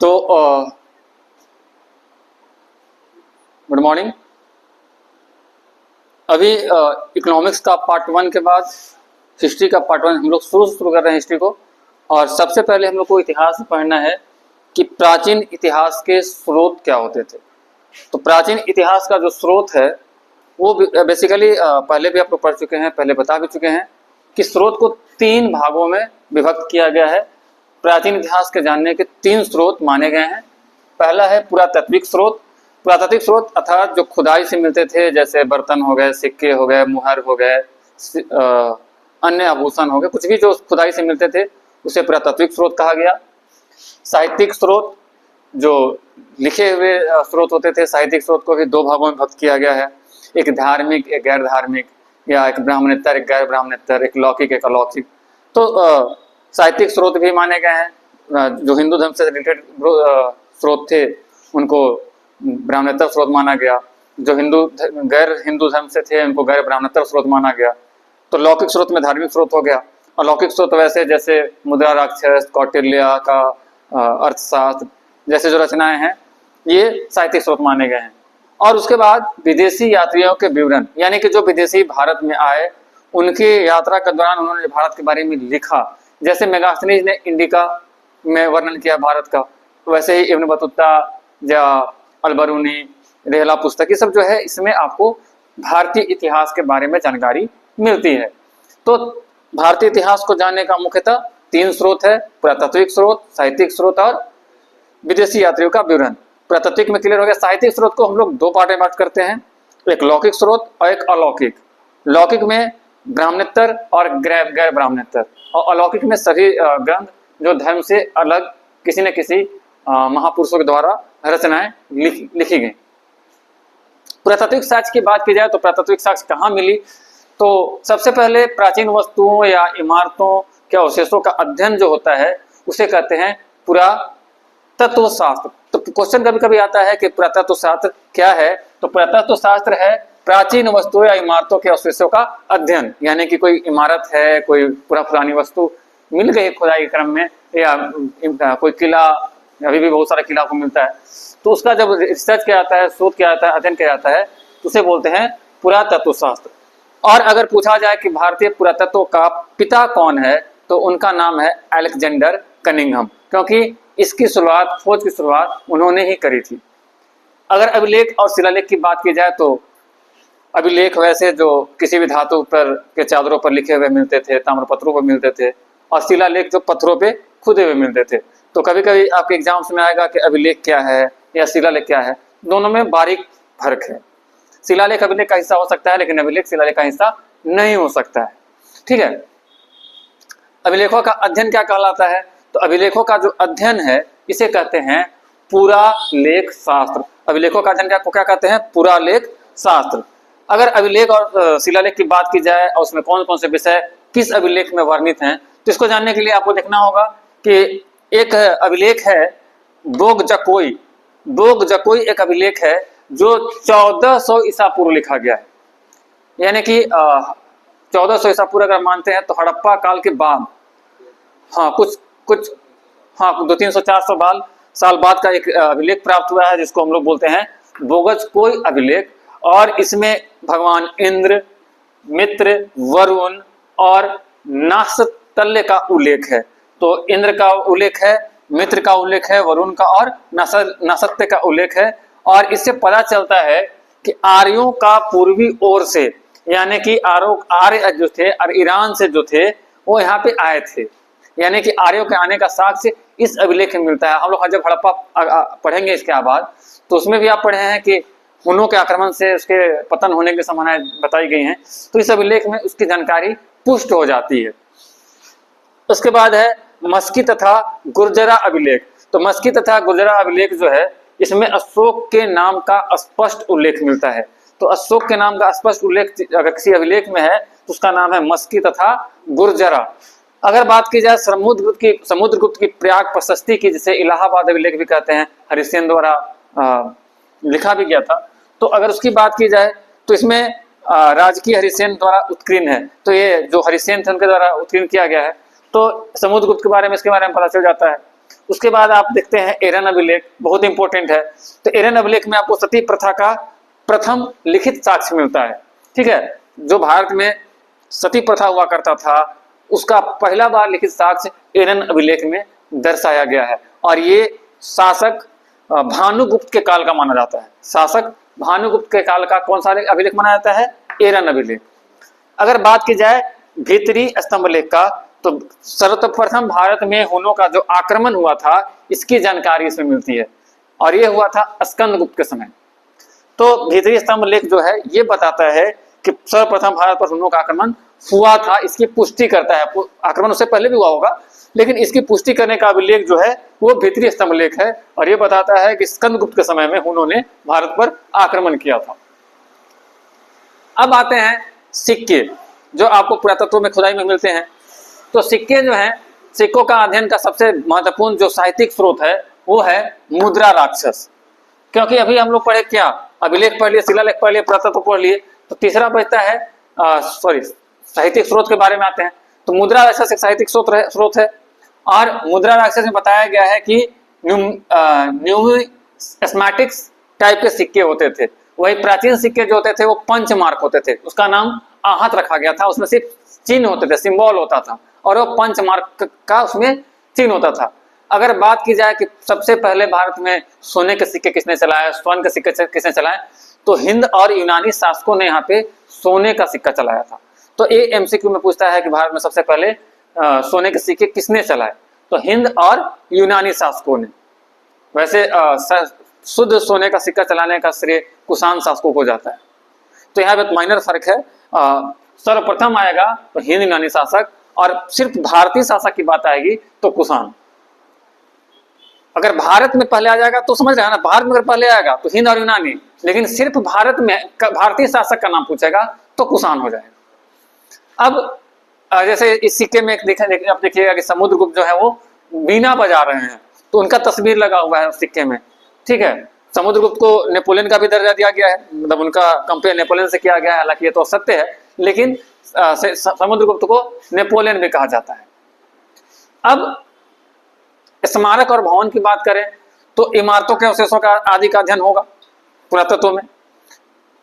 तो good morning. अभी economics का पार्ट 1 के बाद हिस्ट्री का पार्ट 1 हम लोग शुरू कर रहे हैं हिस्ट्री को। और सबसे पहले हम लोग को इतिहास पढ़ना है कि प्राचीन इतिहास के स्रोत क्या होते थे। तो प्राचीन इतिहास का जो स्रोत है वो बेसिकली पहले भी आप लोग पढ़ चुके हैं, पहले बता भी चुके हैं कि स्रोत को 3 भागों में विभक्त किया गया है। प्राचीन इतिहास के जानने के 3 स्रोत माने गए हैं। पहला है पुरातात्विक स्रोत। पुरातात्विक स्रोत अर्थात जो खुदाई से मिलते थे, जैसे बर्तन हो गए, सिक्के हो गए, मुहर हो गए, अन्य आभूषण हो गए, कुछ भी जो खुदाई से मिलते थे उसे पुरातात्विक स्रोत कहा गया। साहित्यिक स्रोत, जो लिखे हुए स्रोत होते थे, साहित्यिक स्रोत को भी 2 भागों में विभक्त किया गया है, एक धार्मिक एक गैर धार्मिक, या एक ब्राह्मणेतर एक गैर ब्राह्मणेतर, एक लौकिक एक अलौकिक। तो साहित्यिक स्रोत भी माने गए हैं। जो हिंदू धर्म से रिलेटेड स्रोत थे उनको ब्राह्मणेतर स्रोत माना गया, जो गैर हिंदू धर्म से थे उनको गैर ब्राह्मणेतर स्रोत माना गया। तो लौकिक स्रोत में धार्मिक स्रोत हो गया। अलौकिक स्रोत वैसे जैसे मुद्रा राक्षस, कौटिल्य का अर्थशास्त्र जैसे जो रचनाएं हैं ये साहित्यिक स्रोत माने गए हैं। और उसके बाद विदेशी यात्रियों के विवरण, यानी कि जो विदेशी भारत में आए उनकी यात्रा के दौरान उन्होंने भारत के बारे में लिखा। जैसे मेगास्थनीज ने इंडिका में वर्णन किया भारत का, वैसे ही इब्न बतूता या अलबरूनी, रेहला पुस्तक, ये सब जो है इसमें आपको भारतीय इतिहास के बारे में जानकारी मिलती है। तो भारतीय इतिहास को जानने का मुख्यतः 3 स्रोत है, पुरातात्विक स्रोत, साहित्यिक स्रोत और विदेशी यात्रियों का विवरण। पुरातात्विक में क्लियर हो गया। साहित्यिक स्रोत को हम लोग 2 पार्ट में बात करते हैं, एक लौकिक स्रोत और एक अलौकिक। लौकिक में ब्राह्मणेतर और गैर ब्राह्मणेतर, और अलौकिक में सभी ग्रंथ जो धर्म से अलग किसी न किसी महापुरुषों के द्वारा रचनाएं लिखी गई। पुरातात्विक साक्ष्य की बात की जाए तो पुरातात्विक साक्ष्य कहाँ मिली, तो सबसे पहले प्राचीन वस्तुओं या इमारतों के अवशेषों का अध्ययन जो होता है उसे कहते हैं पुरातत्व शास्त्र। तो क्वेश्चन कभी कभी आता है कि पुरातत्व शास्त्र क्या है, तो पुरातत्व शास्त्र है प्राचीन वस्तुओं या इमारतों के अवशेषों का अध्ययन। यानी कि कोई इमारत है, कोई पुरानी वस्तु मिल गई खुदाई के क्रम में, या कोई किला, अभी भी बहुत सारा किला को मिलता है, तो उसका जब रिसर्च किया जाता है, शोध किया जाता है, अध्ययन किया जाता है, तो उसे बोलते हैं पुरातत्व शास्त्र। और अगर पूछा जाए कि भारतीय पुरातत्व का पिता कौन है, तो उनका नाम है अलेक्जेंडर कनिंघम, क्योंकि इसकी शुरुआत, खोज की शुरुआत उन्होंने ही करी थी। अगर अभिलेख और शिलालेख की बात की जाए तो अभिलेख वैसे जो किसी भी धातु पर के चादरों पर लिखे हुए मिलते थे, ताम्रपत्रों पर मिलते थे, और शिलालेख जो पत्थरों पे खुदे हुए मिलते थे। तो कभी कभी आपके एग्जाम्स में आएगा कि अभिलेख क्या है या शिलालेख क्या है, दोनों में बारीक फर्क है। शिलालेख अभिलेख का हिस्सा हो सकता है, लेकिन अभिलेख शिलालेख का हिस्सा नहीं हो सकता है। ठीक है। अभिलेखों का अध्ययन क्या कहलाता है, तो अभिलेखों का जो अध्ययन है इसे कहते हैं पुरालेख शास्त्र। अभिलेखों का अध्ययन क्या कहते हैं, पुरालेख शास्त्र। अगर अभिलेख और शिलालेख की बात की जाए और उसमें कौन कौन से विषय किस अभिलेख में वर्णित हैं, तो इसको जानने के लिए आपको देखना होगा कि एक अभिलेख है बोगजकोई। बोगजकोई एक अभिलेख है जो 1400 ईसा पूर्व लिखा गया है। यानी कि 1400 ईसा पूर्व अगर मानते हैं तो हड़प्पा काल के बाद, हाँ कुछ 200-300-400 साल बाद का एक अभिलेख प्राप्त हुआ है, जिसको हम लोग बोलते हैं बोगजकोई अभिलेख। और इसमें भगवान इंद्र, मित्र, वरुण और नासतल्य का उल्लेख है। तो इंद्र का उल्लेख है, मित्र का उल्लेख है, वरुण का और नासत्य का उल्लेख है। और इससे पता चलता है कि आर्यों का पूर्वी ओर से, यानी कि आर्य जो थे और ईरान से जो थे वो यहाँ पे आए थे, यानी कि आर्यों के आने का साक्ष्य इस अभिलेख में मिलता है। हम लोग जब हड़प्पा पढ़ेंगे इसके बाद, तो उसमें भी आप पढ़े हैं कि हुनों के आक्रमण से उसके पतन होने की संभावनाएं बताई गई हैं, तो इस अभिलेख में उसकी जानकारी पुष्ट हो जाती है। उसके बाद है मस्की तथा गुर्जरा अभिलेख। तो मस्की तथा गुर्जरा अभिलेख जो है, इसमें अशोक के नाम का स्पष्ट उल्लेख मिलता है। तो अशोक के नाम का स्पष्ट उल्लेख अगर किसी अभिलेख में है तो उसका नाम है मस्की तथा गुर्जरा। अगर बात की जाए समुद्रगुप्त की प्रयाग प्रशस्ति की, जिसे इलाहाबाद अभिलेख भी कहते हैं, हरिसेन द्वारा लिखा भी गया था, तो अगर उसकी बात की जाए तो इसमें राजकीय हरिसेन द्वारा उत्कीर्ण है। तो ये जो हरिसेन थे उनके द्वारा उत्कीर्ण किया गया है। तो समुद्रगुप्त के बारे में, इसके बारे में पता चल जाता है। उसके बाद आप देखते हैं एरन अभिलेख, बहुत इंपॉर्टेंट है। तो एरन अभिलेख में आपको सती प्रथा का प्रथम लिखित साक्ष्य मिलता है। ठीक है, जो भारत में सती प्रथा हुआ करता था उसका पहला बार लिखित साक्ष्य एरन अभिलेख में दर्शाया गया है, और ये शासक भानुगुप्त के काल का माना जाता है। शासक भानुगुप्त के काल का कौन सा अभिलेख माना जाता है? एरन अभिलेख। अगर बात की जाए भीतरी स्तंभ लेख का, तो सर्वप्रथम भारत में हुनों का जो आक्रमण हुआ था इसकी जानकारी इसमें मिलती है, और ये हुआ था स्कंदगुप्त के समय। तो भीतरी स्तंभ लेख जो है ये बताता है कि सर्वप्रथम भारत पर हुनों का आक्रमण हुआ था, इसकी पुष्टि करता है। आक्रमण उससे पहले भी हुआ होगा, लेकिन इसकी पुष्टि करने का अभिलेख जो है वो भीतरी स्तंभ लेख है, और ये बताता है कि स्कंदगुप्त के समय में हुनों ने भारत पर आक्रमण किया था। अब आते हैं सिक्के, जो आपको पुरातत्व में खुदाई में मिलते हैं। तो सिक्के जो हैं, सिक्कों का अध्ययन का सबसे महत्वपूर्ण जो साहित्यिक स्रोत है वो है मुद्रा राक्षस। क्योंकि अभी हम लोग पढ़े क्या, अभिलेख पढ़ लिए, शिलालेख पढ़ लिए, पुरातत्व पढ़ लिए, तो तीसरा बचता है साहित्यिक स्रोत के बारे में आते हैं। तो मुद्रा राक्षस एक साहित्यिक स्रोत है, और मुद्रा राक्षस में बताया गया है कि न्यूमिस्मैटिक्स टाइप के सिक्के होते थे। वही प्राचीन सिक्के जो होते थे वो पंचमार्क होते थे, उसका नाम आहत रखा गया था। उसमें सिर्फ चिन्ह होते थे, सिंबल होता था, और वो पंचमार्क का उसमें चिन्ह होता था। अगर बात की जाए कि सबसे पहले भारत में सोने के सिक्के किसने चलाया, स्वर्ण के सिक्के किसने चलाए, तो हिंद और यूनानी शासकों ने यहाँ पे सोने का सिक्का चलाया था। तो ये एमसीक्यू में पूछता है कि भारत में सबसे पहले सोने के सिक्के किसने चलाए, तो हिंद और यूनानी शासकों ने। वैसे शुद्ध सोने का सिक्का चलाने का श्रेय कुषाण शासकों को जाता है। तो यहाँ पे माइनर फर्क है, सर्वप्रथम आएगा तो हिंद यूनानी शासक, और सिर्फ भारतीय शासक की बात आएगी तो कुषाण। अगर भारत में पहले आ जाएगा तो समझ रहे हैं ना, भारत में अगर पहले आएगा तो हिंद और यूनानी, लेकिन सिर्फ भारत में भारतीय शासक का नाम पूछेगा तो कुषाण हो जाएगा। अब जैसे इस सिक्के में आप देखिएगा कि समुद्रगुप्त जो है वो बीना बजा रहे हैं, तो उनका तस्वीर लगा हुआ है सिक्के में। ठीक है, समुद्रगुप्त को नेपोलियन का भी दर्जा दिया गया है, मतलब उनका कंपेयर नेपोलियन से किया गया है, हालांकि ये तो सत्य है, लेकिन समुद्रगुप्त को नेपोलियन भी कहा जाता है। अब स्मारक और भवन की बात करें तो इमारतों के अवशेषों का आदि का अध्ययन होगा पुरातत्व में।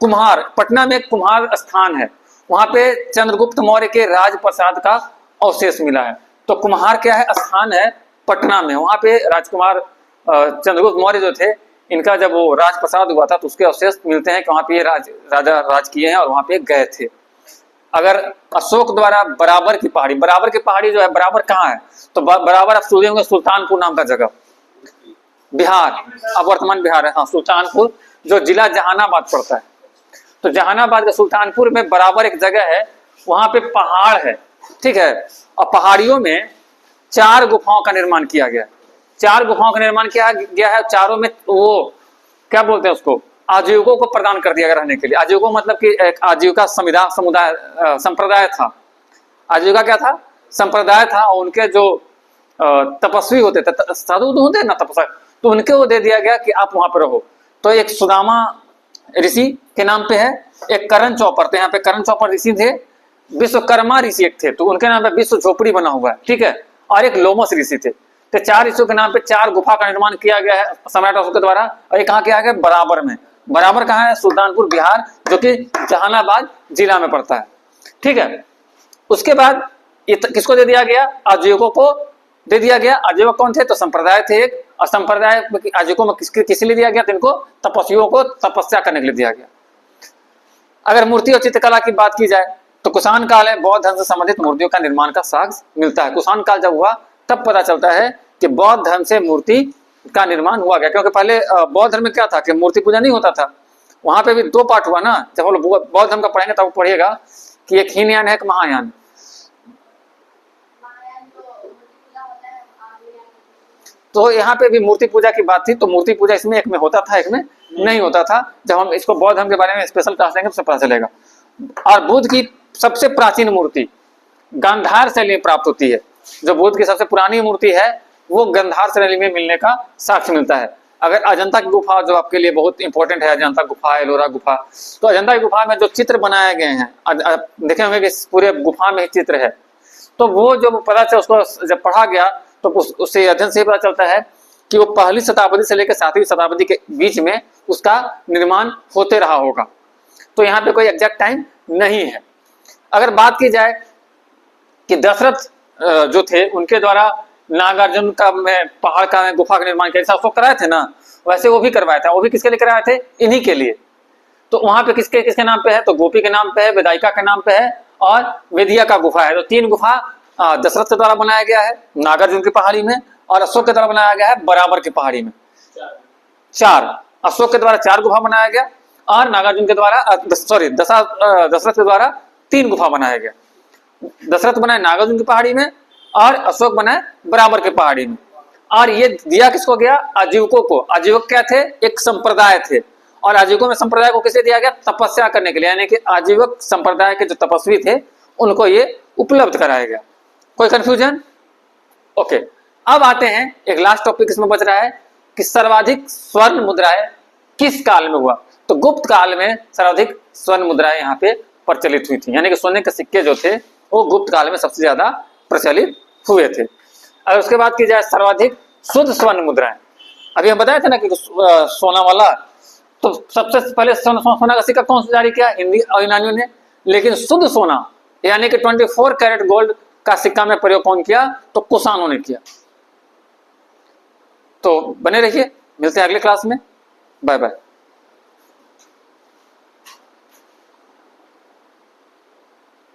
कुम्हार, पटना में कुम्हार स्थान है, वहां पे चंद्रगुप्त मौर्य के राजप्रसाद का अवशेष मिला है। तो कुम्हार क्या है, स्थान है पटना में, वहां पे राजकुमार चंद्रगुप्त मौर्य जो थे, इनका जब वो राजप्रसाद हुआ था तो उसके अवशेष मिलते हैं कि वहां पे राजा राज किए हैं और वहां पे गए थे। अगर अशोक द्वारा बराबर की पहाड़ी जो है, बराबर कहाँ है, तो बराबर आप सुने होंगे सुल्तानपुर नाम का जगह, बिहार, अब वर्तमान बिहार है, हाँ सुल्तानपुर, जो जिला जहानाबाद पड़ता है। तो जहानाबाद के सुल्तानपुर में बराबर एक जगह है, वहां पे पहाड़ है। ठीक है, और पहाड़ियों में 4 गुफाओं का निर्माण किया गया। 4 गुफाओं का निर्माण किया गया है, चारों में वो क्या बोलते हैं उसको, आजीविकों को प्रदान कर दिया गया रहने के लिए। आजीविकों मतलब कि एक आजीविका समुदाय संप्रदाय था। आजीविका क्या था, संप्रदाय था, और उनके जो तपस्वी होते थे, साधु होते हैं ना तपस्वी, तो उनको वो दे दिया गया कि आप वहां पर रहो। तो एक सुदामा ऋषि के नाम पे है, एक करण चौपर, तो यहाँ पे करण चौपर ऋषि थे, विश्वकर्मा ऋषि एक थे, तो उनके नाम पे विश्व झोपड़ी बना हुआ है। ठीक है, और एक लोमस ऋषि थे। तो 4 ऋषियों के नाम पे 4 गुफा का निर्माण किया गया है सम्राट अशोक के द्वारा, और ये कहाँ किया गया, बराबर में। बराबर कहाँ है, सुल्तानपुर बिहार, जो कि जहानाबाद जिला में पड़ता है। ठीक है, उसके बाद ये किसको दे दिया गया, आजीविकों को दे दिया गया। आजीवक कौन थे, तो संप्रदाय थे एक, और संप्रदाय आजीविकों में किसी लिए दिया गया, तो इनको तपस्वियों को तपस्या करने के लिए दिया गया। अगर मूर्ति और चित्रकला की बात की जाए तो कुषाण काल में बौद्ध धर्म से संबंधित मूर्तियों का निर्माण का साक्ष्य मिलता है। कुषाण काल जब हुआ तब पता चलता है कि बौद्ध धर्म से मूर्ति का निर्माण हुआ गया, क्योंकि पहले बौद्ध धर्म में क्या था कि मूर्ति पूजा नहीं होता था। वहां पे भी 2 पार्ट हुआ ना, जब हम लोग बौद्ध धर्म का पढ़ेंगे तब पढ़िएगा कि एक हीनयान है, एक महायान। तो यहाँ पे भी मूर्ति पूजा की बात थी, तो मूर्ति पूजा इसमें एक में होता था, एक में नहीं होता था। जब हम इसको बौद्ध धर्म के बारे में स्पेशल क्लास लेंगे तो पता चलेगा। और बुद्ध की सबसे प्राचीन मूर्ति गांधार शैली में प्राप्त होती है। जो बुद्ध की सबसे पुरानी मूर्ति है वो गांधार शैली में मिलने का साक्ष्य मिलता है। अगर अजंता की गुफा, जो आपके लिए बहुत इंपॉर्टेंट है, अजंता गुफा, एलोरा गुफा, तो अजंता की गुफा में जो चित्र बनाए गए हैं, देखे होंगे कि पूरे गुफा में चित्र है, तो वो जो पता चला उसको जब पढ़ा गया तो उससे अध्ययन से पता चलता है कि वो पहली शताब्दी से लेकर 7वीं शताब्दी के बीच में उसका निर्माण होते रहा होगा। तो यहाँ पे कोई एग्जैक्ट टाइम नहीं है। अगर बात की जाए कि दशरथ जो थे उनके द्वारा नागार्जुन का पहाड़ का गुफा का निर्माण किया, जैसा उसको कराए थे ना, वैसे वो भी करवाया था। वो भी किसके लिए कराए थे? इन्हीं के लिए। तो वहां पे किसके किसके नाम पे है? तो गोपी के नाम पे है, विदायिका के नाम पे है और वेदिया का गुफा है। तो 3 गुफा दशरथ के द्वारा बनाया गया है नागार्जुन की पहाड़ी में, और अशोक के द्वारा बनाया गया है बराबर की पहाड़ी में। 4 अशोक के द्वारा 4 गुफा बनाया गया और नागार्जुन के द्वारा दशरथ के द्वारा 3 गुफा बनाया गया। दशरथ बनाए नागार्जुन की पहाड़ी में और अशोक बनाए बराबर की पहाड़ी में। और ये दिया किसको गया? आजीवकों को। आजीवक क्या थे? एक संप्रदाय थे, और आजीवकों में संप्रदाय को किसे दिया गया? तपस्या करने के लिए, यानी कि आजीवक संप्रदाय के जो तपस्वी थे उनको ये उपलब्ध कराया गया। कोई कंफ्यूजन? ओके, अब आते हैं एक लास्ट टॉपिक इसमें बच रहा है कि सर्वाधिक स्वर्ण मुद्राएं किस काल में हुआ। तो गुप्त काल में सर्वाधिक स्वर्ण मुद्राएं यहाँ पे प्रचलित हुई थी, यानी कि सोने के सिक्के जो थे वो गुप्त काल में सबसे ज्यादा प्रचलित हुए थे। और उसके बाद की जाए सर्वाधिक शुद्ध स्वर्ण मुद्राएं, अभी हम बताए थे ना कि सोना वाला, तो सबसे पहले सोना का सिक्का कौन सा जारी किया? हिंदी और यूनानियों ने। लेकिन शुद्ध सोना यानी कि 24 कैरेट गोल्ड का सिक्का में प्रयोग कौन किया? तो कुषाणों ने किया। तो बने रहिए, मिलते हैं अगले क्लास में। Bye bye.